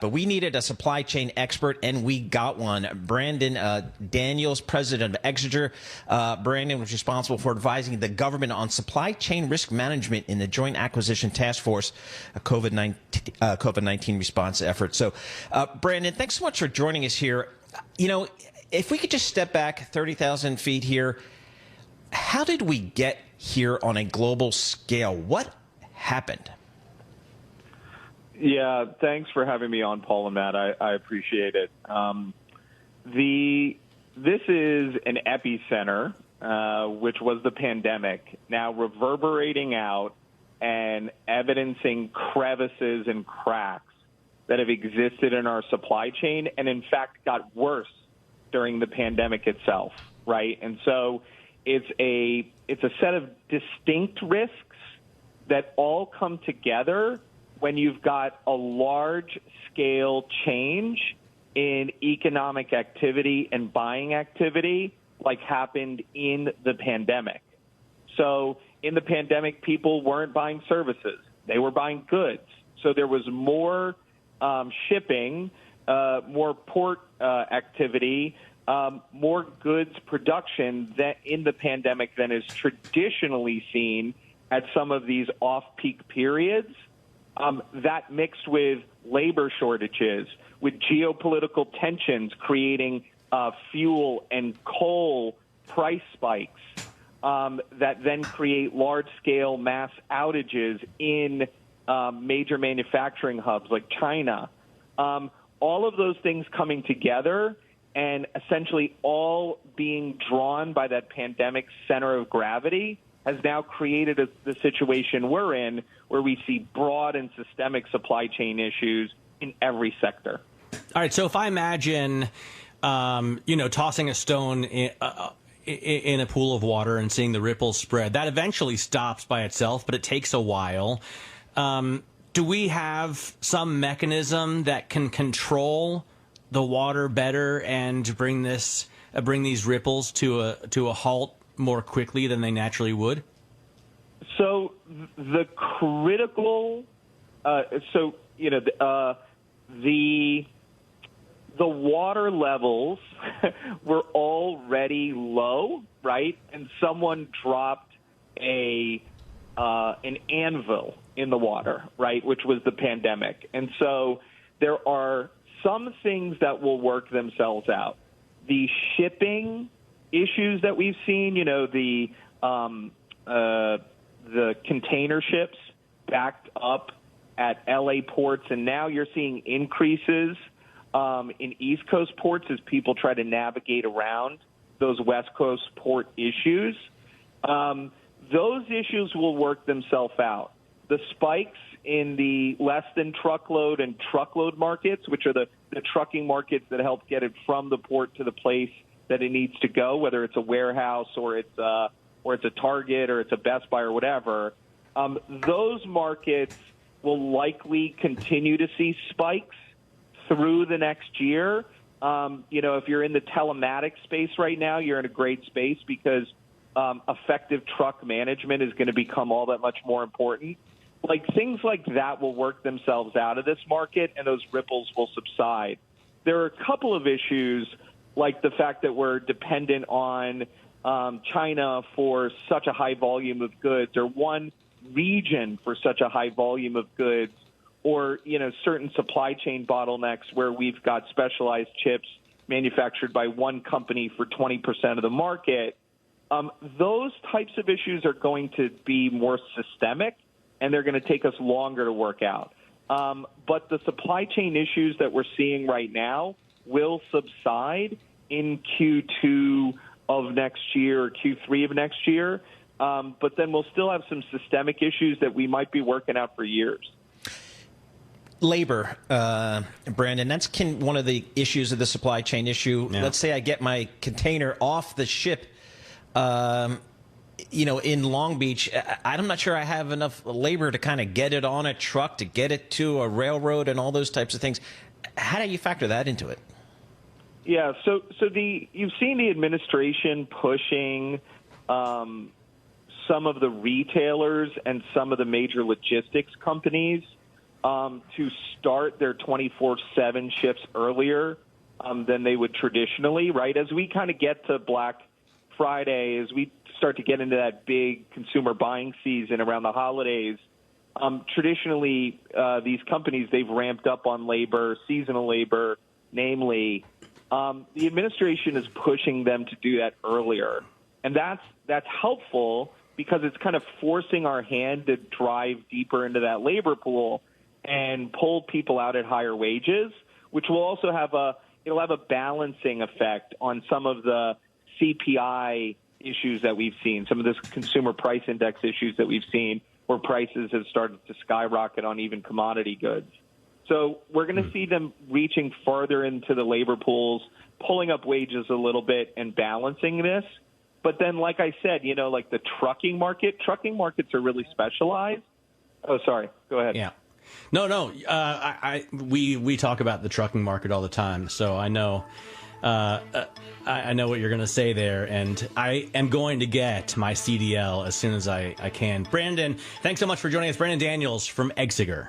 But we needed a supply chain expert, and we got one. Brandon Daniels, president of Exiger. Brandon was responsible for advising the government on supply chain risk management in the Joint Acquisition Task Force, a COVID-19 response effort. So, Brandon, thanks so much for joining us here. You know, if we could just step back 30,000 feet here, how did we get here on a global scale? What happened? Yeah, thanks for having me on, Paul and Matt. I appreciate it. This is an epicenter, which was the pandemic, now reverberating out and evidencing crevices and cracks that have existed in our supply chain and, in fact, got worse during the pandemic itself, right? And so it's a set of distinct risks that all come together when you've got a large-scale change in economic activity and buying activity like happened in the pandemic. So in the pandemic, people weren't buying services. They were buying goods. So there was more shipping, more port activity, more goods production in the pandemic than is traditionally seen at some of these off-peak periods. That mixed with labor shortages, with geopolitical tensions creating fuel and coal price spikes that then create large-scale mass outages in major manufacturing hubs like China. All of those things coming together and essentially all being drawn by that pandemic center of gravity has now created the situation we're in, where we see broad and systemic supply chain issues in every sector. All right, so if I imagine, tossing a stone in a pool of water and seeing the ripples spread, that eventually stops by itself, but it takes a while. Do we have some mechanism that can control the water better and bring these ripples to a halt more quickly than they naturally would? So the critical, the water levels were already low, right? And someone dropped an anvil in the water, right, which was the pandemic. And so there are some things that will work themselves out. The shipping issues that we've seen, the container ships backed up at LA ports, and now you're seeing increases in East Coast ports as people try to navigate around those West Coast port issues. Those issues will work themselves out. The spikes in the less than truckload and truckload markets, which are the trucking markets that help get it from the port to the place that it needs to go, whether it's a warehouse or it's a Target or it's a Best Buy or whatever, those markets will likely continue to see spikes through the next year. If you're in the telematics space right now, you're in a great space because effective truck management is going to become all that much more important. Like things like that will work themselves out of this market, and those ripples will subside. There are a couple of issues, like the fact that we're dependent on China for such a high volume of goods, or one region for such a high volume of goods, or certain supply chain bottlenecks where we've got specialized chips manufactured by one company for 20% of the market. Those types of issues are going to be more systemic, and they're going to take us longer to work out. But the supply chain issues that we're seeing right now will subside in Q2 of next year or Q3 of next year. But then we'll still have some systemic issues that we might be working out for years. Labor, Brandon, that's one of the issues of the supply chain issue. Yeah. Let's say I get my container off the ship, in Long Beach. I'm not sure I have enough labor to kind of get it on a truck, to get it to a railroad and all those types of things. How do you factor that into it? Yeah, so you've seen the administration pushing some of the retailers and some of the major logistics companies to start their 24/7 shifts earlier than they would traditionally, right? As we kind of get to Black Friday, as we start to get into that big consumer buying season around the holidays, traditionally these companies, they've ramped up on labor, seasonal labor, namely. The administration is pushing them to do that earlier. And that's helpful because it's kind of forcing our hand to drive deeper into that labor pool and pull people out at higher wages, which will also it'll have a balancing effect on some of the CPI issues that we've seen, some of this consumer price index issues that we've seen where prices have started to skyrocket on even commodity goods. So we're going to see them reaching farther into the labor pools, pulling up wages a little bit and balancing this. But then, like I said, like the trucking markets are really specialized. Oh, sorry. Go ahead. Yeah. No. We talk about the trucking market all the time, so I know I know what you're going to say there, and I am going to get my CDL as soon as I can. Brandon, thanks so much for joining us. Brandon Daniels from Exiger.